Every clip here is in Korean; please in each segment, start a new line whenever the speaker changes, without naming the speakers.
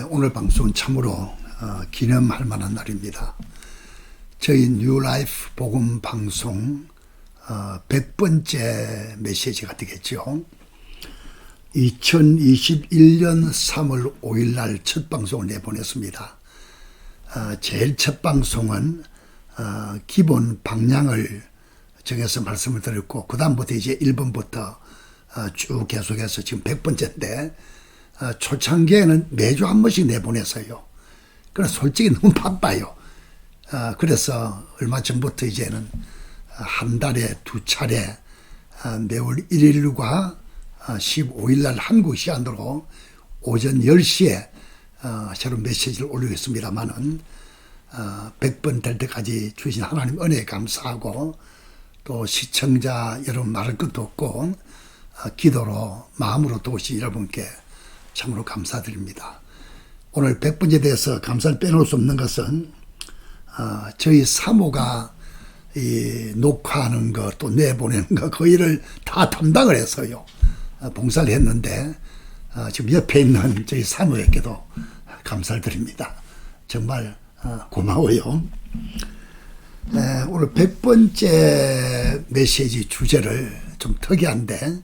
오늘 방송은 참으로 기념할 만한 날입니다. 저희 뉴라이프 복음 방송 100번째 메시지가 되겠죠. 2021년 3월 5일 날 첫 방송을 내보냈습니다. 제일 첫 방송은 기본 방향을 정해서 말씀을 드렸고, 그 다음부터 이제 1번부터 쭉 계속해서 지금 100번째인데, 초창기에는 매주 한 번씩 내보내서요. 그래서 솔직히 너무 바빠요. 그래서 얼마 전부터 이제는 한 달에 2차례 매월 1일과 15일 날 한국 시간으로 오전 10시에 새로운 메시지를 올리고 있습니다만은 100번 될 때까지 주신 하나님 은혜에 감사하고, 또 시청자 여러분 말할 것도 없고 기도로 마음으로 도우신 여러분께 참으로 감사드립니다. 오늘 100번째 대해서 감사를 빼놓을 수 없는 것은 저희 사모가 이 녹화하는 거 또 내보내는 거 그 일을 다 담당을 해서요 봉사를 했는데, 지금 옆에 있는 저희 사모에게도 감사를 드립니다. 정말 고마워요. 오늘 100번째 메시지 주제를 좀 특이한데,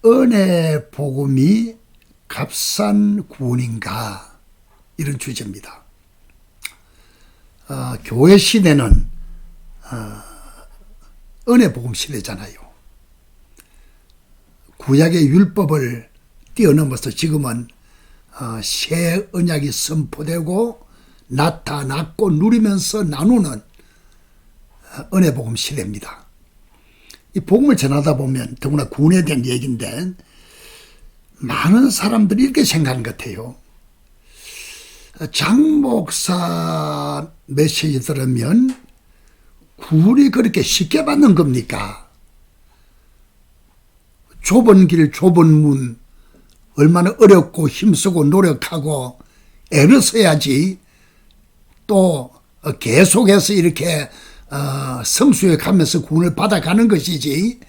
은혜 복음이 값싼 구원인가, 이런 주제입니다. 교회 시대는 은혜 복음 시대잖아요. 구약의 율법을 뛰어넘어서 지금은 새 언약이 선포되고 나타났고 누리면서 나누는 은혜 복음 시대입니다. 이 복음을 전하다 보면 더구나 구원에 대한 얘기인데, 많은 사람들이 이렇게 생각하는 것 같아요. 장 목사 메시지 들으면 구원이 그렇게 쉽게 받는 겁니까? 좁은 길 좁은 문 얼마나 어렵고 힘쓰고 노력하고 애를 써야지 또 계속해서 이렇게 성수에 가면서 구원을 받아가는 것이지,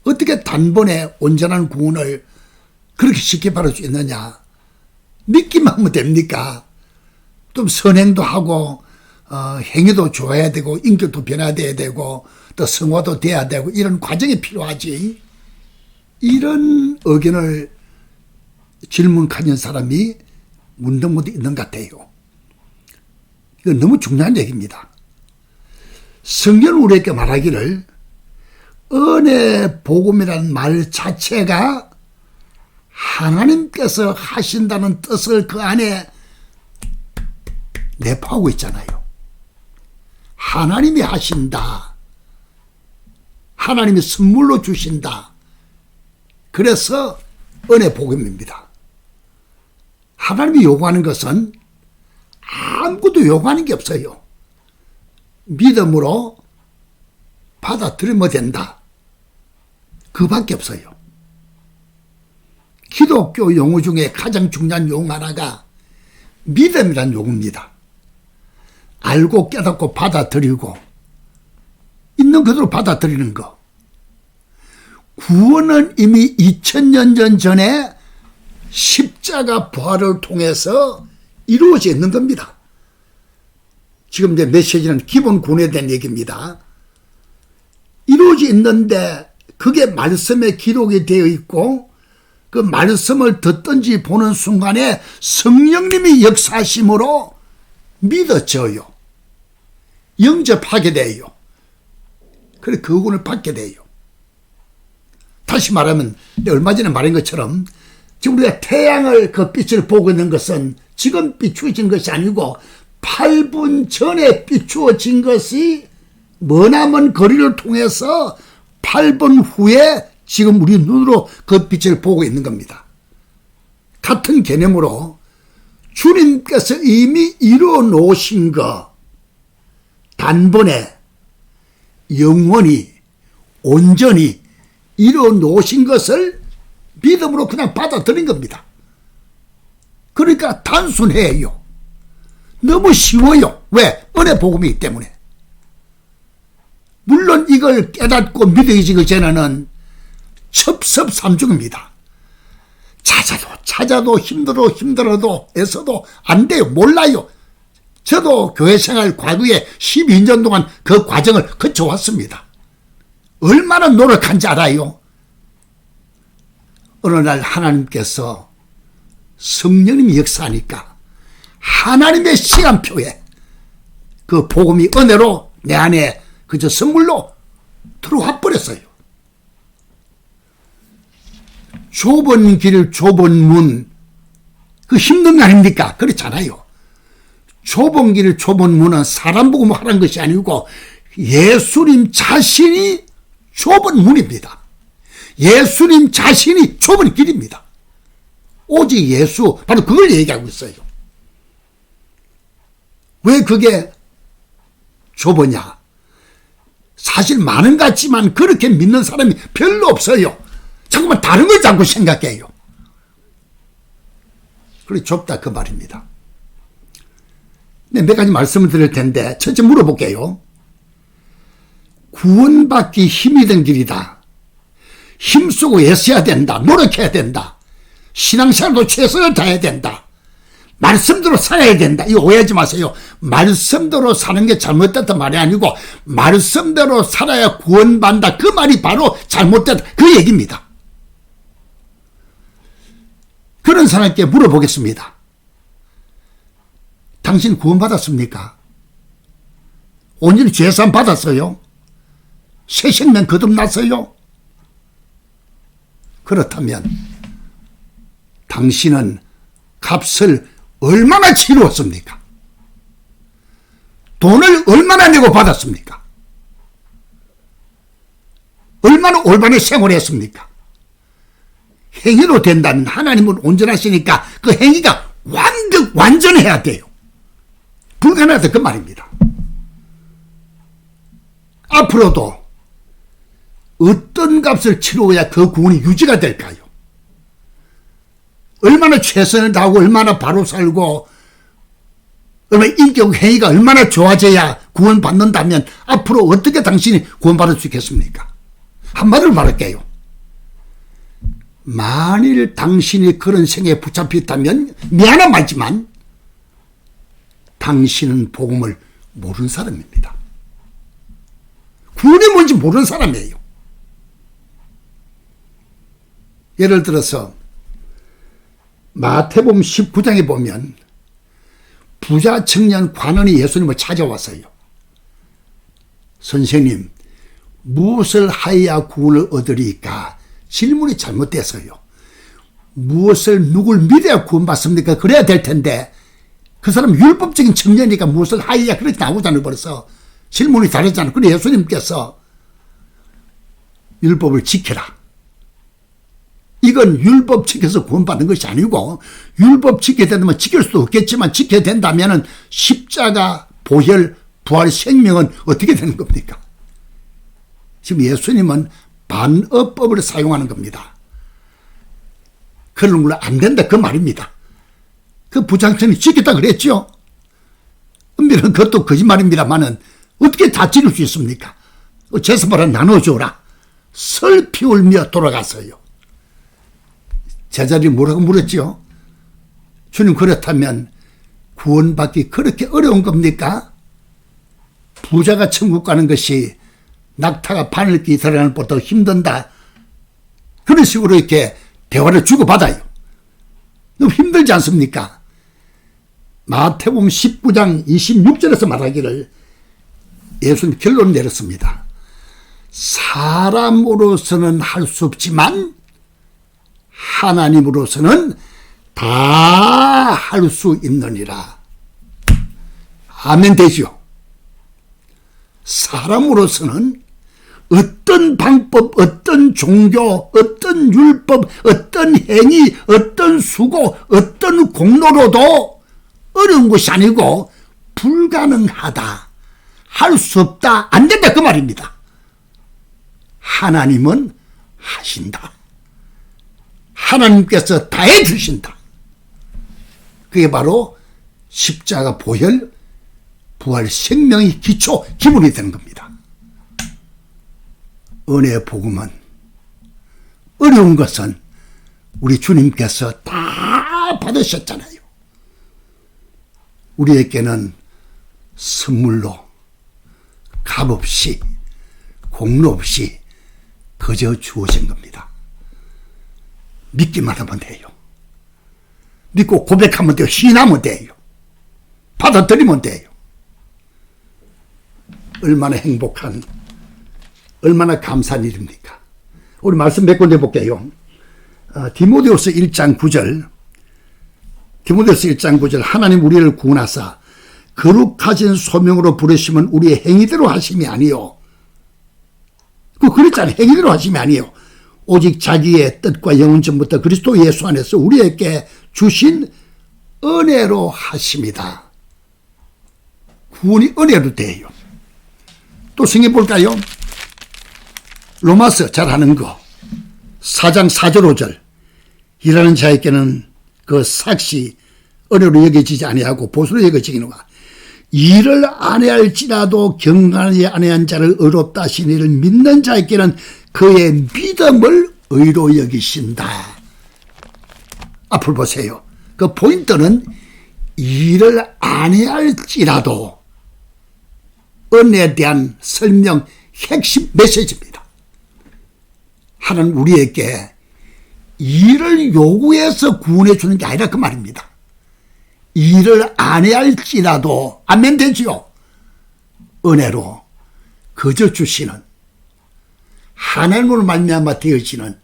어떻게 단번에 온전한 구원을 그렇게 쉽게 받을 수 있느냐. 믿기만 하면 됩니까? 좀 선행도 하고 행위도 좋아야 되고 인격도 변화돼야 되고 또 성화도 돼야 되고 이런 과정이 필요하지. 이런 의견을 질문 가진 사람이 문득문득 있는 것 같아요. 이건 너무 중요한 얘기입니다. 성경은 우리에게 말하기를 은혜 복음이라는 말 자체가 하나님께서 하신다는 뜻을 그 안에 내포하고 있잖아요. 하나님이 하신다. 하나님이 선물로 주신다. 그래서 은혜 복음입니다. 하나님이 요구하는 것은 아무것도 요구하는 게 없어요. 믿음으로 받아들이면 된다. 그밖에 없어요. 기독교 용어 중에 가장 중요한 용어 하나가 믿음이란 용어입니다. 알고 깨닫고 받아들이고 있는 그대로 받아들이는 거. 구원은 이미 2000년 전에 십자가 부활을 통해서 이루어져 있는 겁니다. 지금 내 메시지는 기본 구원에 대한 얘기입니다. 이루어져 있는데 그게 말씀에 기록이 되어 있고, 그 말씀을 듣든지 보는 순간에 성령님이 역사하심으로 믿어져요. 영접하게 돼요. 그래 그 구원을 받게 돼요. 다시 말하면 얼마 전에 말한 것처럼 지금 우리가 태양을 그 빛을 보고 있는 것은 지금 비추어진 것이 아니고 8분 전에 비추어진 것이 머나먼 거리를 통해서 8분 후에 지금 우리 눈으로 그 빛을 보고 있는 겁니다. 같은 개념으로 주님께서 이미 이루어 놓으신 거, 단번에 영원히 온전히 이루어 놓으신 것을 믿음으로 그냥 받아들인 겁니다. 그러니까 단순해요. 너무 쉬워요. 왜? 은혜 복음이기 때문에. 물론 이걸 깨닫고 믿어지기 전에는 첩섭삼중입니다. 찾아도 힘들어도 애써도 안 돼요. 몰라요. 저도 교회 생활 과거에 12년 동안 그 과정을 거쳐왔습니다. 얼마나 노력한지 알아요. 어느 날 하나님께서 성령님이 역사하니까 하나님의 시간표에 그 복음이 은혜로 내 안에 그저 선물로 들어와 버렸어요. 좁은 길, 좁은 문, 그 힘든 거 아닙니까? 그렇잖아요. 좁은 길, 좁은 문은 사람 보고 뭐 하는 것이 아니고 예수님 자신이 좁은 문입니다. 예수님 자신이 좁은 길입니다. 오직 예수, 바로 그걸 얘기하고 있어요. 왜 그게 좁으냐? 사실 많은 것 같지만 그렇게 믿는 사람이 별로 없어요. 자꾸만 다른 걸 자꾸 생각해요. 그래 좁다 그 말입니다. 네, 몇 가지 말씀을 드릴 텐데 첫째 물어볼게요. 구원받기 힘이 든 길이다. 힘쓰고 애써야 된다. 노력해야 된다. 신앙생활도 최선을 다해야 된다. 말씀대로 살아야 된다. 이거 오해하지 마세요. 말씀대로 사는 게 잘못됐다 말이 아니고 말씀대로 살아야 구원받는다. 그 말이 바로 잘못됐다. 그 얘기입니다. 그런 사람께 물어보겠습니다. 당신 구원받았습니까? 온전히 죄산 받았어요? 새 생명 거듭났어요? 그렇다면 당신은 값을 얼마나 치루었습니까? 돈을 얼마나 내고 받았습니까? 얼마나 올바른 생활했습니까? 행위로 된다면 하나님은 온전하시니까 그 행위가 완전해야 돼요. 불가능하다 그 말입니다. 앞으로도 어떤 값을 치러야 그 구원이 유지가 될까요? 얼마나 최선을 다하고 얼마나 바로 살고 얼마나 인격 행위가 얼마나 좋아져야 구원받는다면 앞으로 어떻게 당신이 구원받을 수 있겠습니까? 한마디로 말할게요. 만일 당신이 그런 생에 붙잡혀 있다면 미안한 말지만 당신은 복음을 모르는 사람입니다. 구원이 뭔지 모르는 사람이에요. 예를 들어서 마태복음 19장에 보면 부자 청년 관원이 예수님을 찾아왔어요. 선생님, 무엇을 하여야 구원을 얻으리까? 질문이 잘못됐어요. 누굴 믿어야 구원받습니까? 그래야 될 텐데 그 사람 율법적인 청년이니까 무엇을 하여야 그렇게 나오잖아요. 벌써 질문이 다르잖아요. 그래 예수님께서 율법을 지켜라. 이건 율법 지켜서 구원받는 것이 아니고 율법 지켜야 된다면 지킬 수도 없겠지만 지켜야 된다면 십자가, 보혈, 부활, 생명은 어떻게 되는 겁니까? 지금 예수님은 반어법을 사용하는 겁니다. 그런 걸로 안 된다 그 말입니다. 그 부장청이 지켰다 그랬죠. 은밀한 그것도 거짓말입니다만은 어떻게 다 지킬 수 있습니까? 제사바라 나눠줘라. 슬피 울며 돌아갔어요. 제자들이 뭐라고 물었죠? 주님 그렇다면 구원받기 그렇게 어려운 겁니까? 부자가 천국 가는 것이 낙타가 바늘 기다리는 것보다 힘든다. 그런 식으로 이렇게 대화를 주고받아요. 너무 힘들지 않습니까? 마태복음 19장 26절에서 말하기를 예수님 결론을 내렸습니다. 사람으로서는 할 수 없지만 하나님으로서는 다 할 수 있느니라. 아멘 되죠? 사람으로서는 어떤 방법, 어떤 종교, 어떤 율법, 어떤 행위, 어떤 수고, 어떤 공로로도 어려운 것이 아니고 불가능하다, 할 수 없다, 안 된다 그 말입니다. 하나님은 하신다. 하나님께서 다 해주신다. 그게 바로 십자가, 보혈, 부활, 생명의 기초, 기본이 되는 겁니다. 은혜의 복음은 어려운 것은 우리 주님께서 다 받으셨잖아요. 우리에게는 선물로 값없이 공로 없이 그저 주어진 겁니다. 믿기만 하면 돼요. 믿고 고백하면 돼요. 신하면 돼요. 받아들이면 돼요. 얼마나 행복한, 얼마나 감사한 일입니까? 우리 말씀 몇 군데 볼게요. 디모데후서 1장 9절, 디모데후서 1장 9절, 하나님 우리를 구원하사 거룩하신 소명으로 부르시면 우리의 행위대로 하심이 아니요. 그랬잖아요. 행위대로 하심이 아니요. 오직 자기의 뜻과 영원 전부터 그리스도 예수 안에서 우리에게 주신 은혜로 하심이다. 구원이 은혜로 돼요. 또 성경 볼까요? 로마서 잘 아는 거 4장 4절 5절, 일하는 자에게는 그 삭시 은혜로 여겨지지 아니하고 보수로 여겨지기는가. 일을 안 할지라도 경건하지 아니한 자를 의롭다 하신 이를 믿는 자에게는 그의 믿음을 의로 여기신다. 앞을 보세요. 그 포인트는 일을 안 할지라도 은혜에 대한 설명 핵심 메시지입니다. 하나님 우리에게 일을 요구해서 구원해 주는 게 아니라 그 말입니다. 일을 안 할지라도 아멘 되지요. 은혜로 거저 주시는 하나님으로 말미암아 되어지는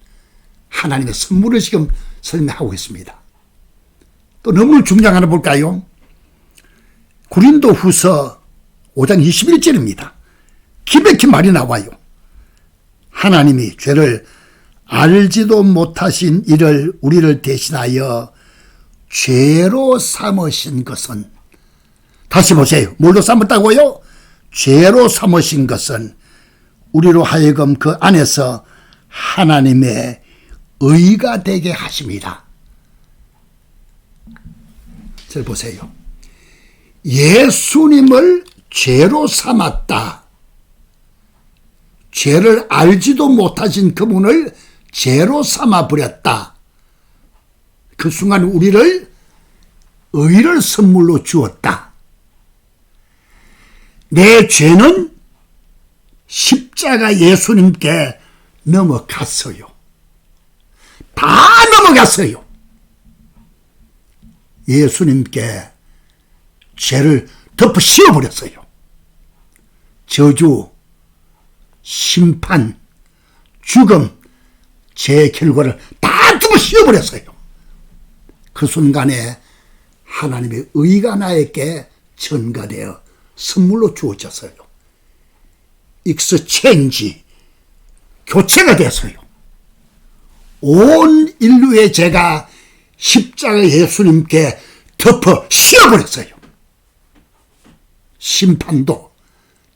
하나님의 선물을 지금 설명하고 있습니다. 또 너무 중요한 하나 볼까요? 고린도후서 5장 21절입니다. 기백히 말이 나와요. 하나님이 죄를 알지도 못하신 이를 우리를 대신하여 죄로 삼으신 것은, 다시 보세요. 뭘로 삼았다고요? 죄로 삼으신 것은 우리로 하여금 그 안에서 하나님의 의가 되게 하십니다. 잘 보세요. 예수님을 죄로 삼았다. 죄를 알지도 못하신 그분을 죄로 삼아버렸다. 그 순간 우리를 의를 선물로 주었다. 내 죄는 십자가 예수님께 넘어갔어요. 다 넘어갔어요. 예수님께 죄를 덮어 씌워버렸어요. 저주, 심판, 죽음, 죄의 결과를 다 덮어 씌워버렸어요. 그 순간에 하나님의 의가 나에게 전가되어 선물로 주어졌어요. 익스체인지, 교체가 됐어요. 온 인류의 죄가 십자가 예수님께 덮어 씌워버렸어요. 심판도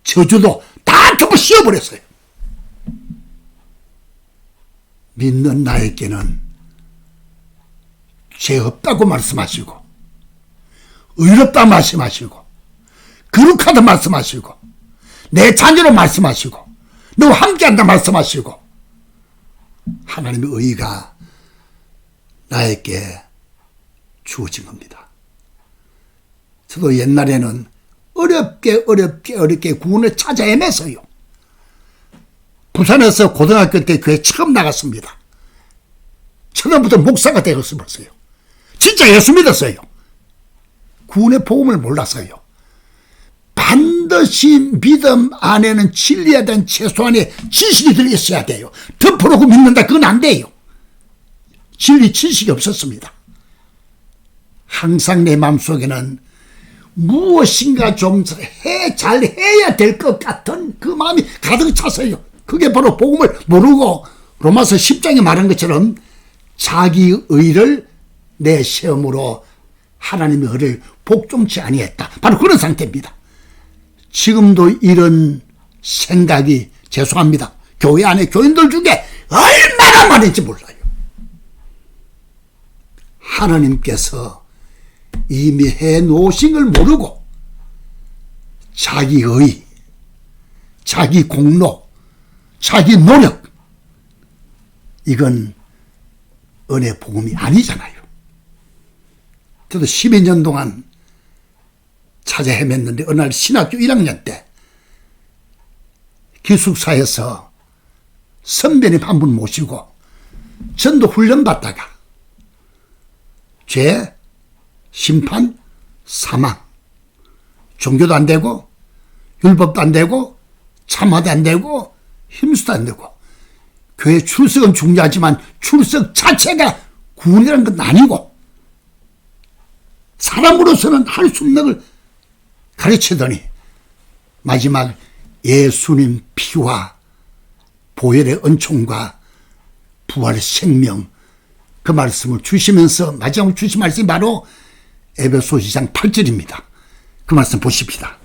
저주도 다 덮어 씌워버렸어요. 믿는 나에게는 죄 없다고 말씀하시고, 의롭다 말씀하시고, 거룩하다 말씀하시고, 내 자녀로 말씀하시고, 너와 함께한다 말씀하시고, 하나님의 의가 나에게 주어진 겁니다. 저도 옛날에는 어렵게 구원을 찾아 헤맸어요. 부산에서 고등학교 때 교회 처음 나갔습니다. 처음부터 목사가 되었어요. 진짜 예수 믿었어요. 구원의 복음을 몰랐어요. 반드시 믿음 안에는 진리에 대한 최소한의 지식이 들어있어야 돼요. 덮어놓고 믿는다, 그건 안 돼요. 진리 지식이 없었습니다. 항상 내 마음속에는 무엇인가 좀 잘해야 될 것 같은 그 마음이 가득 찼어요. 그게 바로 복음을 모르고 로마서 10장에 말한 것처럼 자기 의를 내 시험으로 하나님의 의를 복종치 아니했다. 바로 그런 상태입니다. 지금도 이런 생각이, 죄송합니다, 교회 안에 교인들 중에 얼마나 많은지 몰라요. 하나님께서 이미 해놓으신 걸 모르고 자기 의, 자기 공로, 자기 노력, 이건 은혜 복음이 아니잖아요. 저도 12년 동안 찾아 헤맸는데 어느 날 신학교 1학년 때 기숙사에서 선배님 한 분 모시고 전도 훈련 받다가 죄, 심판, 사망, 종교도 안 되고 율법도 안 되고 참화도 안 되고 힘수도 안 되고 교회 출석은 중요하지만 출석 자체가 구원이라는 건 아니고 사람으로서는 할 수 없는 걸 가르치더니 마지막 예수님 피와 보혈의 은총과 부활의 생명 그 말씀을 주시면서 마지막으로 주신 말씀이 바로 에베소서 2장 8절입니다. 그 말씀 보십시다.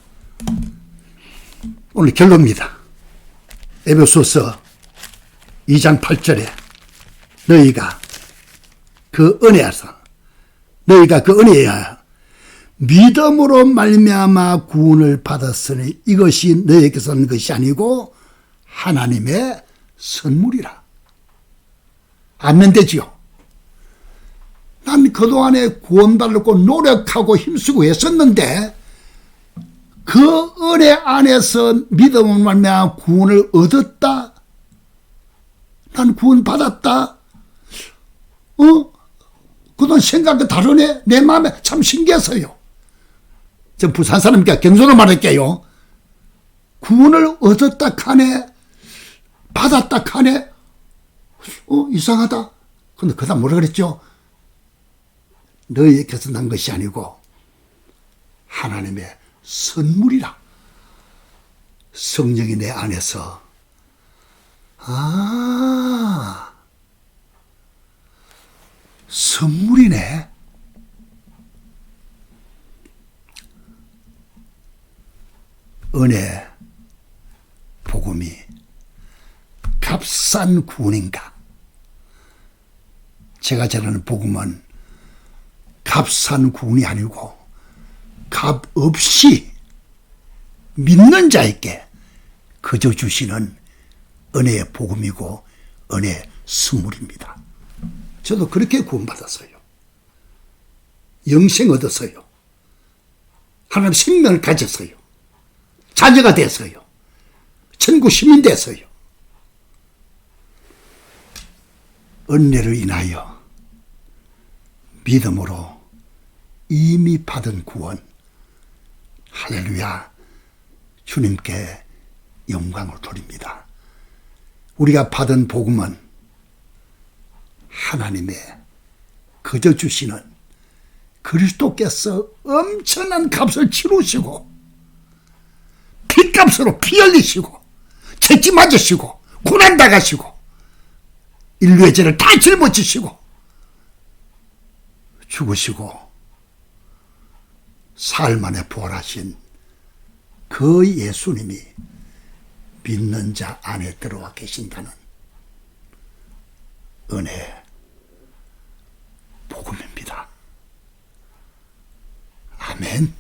오늘 결론입니다. 에베소서 2장 8절에 너희가 그 은혜에 믿음으로 말미암아 구원을 받았으니 이것이 너희에게서 온 것이 아니고 하나님의 선물이라. 아멘 되지요. 난 그동안에 구원받으려고 노력하고 힘쓰고 했었는데 그 은혜 안에서 믿음으로 말미암아 구원을 얻었다. 난 구원받았다. 그동안 생각과 다르네. 내 마음에 참 신기해서요. 전 부산 사람이니까 경솔을 말할게요. 구원을 얻었다 하네. 받았다 하네. 이상하다. 근데 그다음 뭐라 그랬죠? 너희에게서 난 것이 아니고 하나님의 선물이라. 성령이 내 안에서 선물이네. 은혜 복음이 값싼 구원인가? 제가 전하는 복음은 값싼 구원이 아니고 값 없이 믿는 자에게 그저 주시는 은혜의 복음이고 은혜의 선물입니다. 저도 그렇게 구원받았어요. 영생 얻었어요. 하나님 생명을 가졌어요. 자녀가 됐어요. 천국 시민 됐어요. 은혜를 인하여 믿음으로 이미 받은 구원, 할렐루야, 주님께 영광을 돌립니다. 우리가 받은 복음은 하나님의 거저 주시는 그리스도께서 엄청난 값을 치르시고 피값으로 피 흘리시고 채찍 맞으시고 고난 당하시고 인류의 죄를 다 짊어지시고 죽으시고 사흘 만에 부활하신 그 예수님이 믿는 자 안에 들어와 계신다는 은혜 복음입니다. 아멘.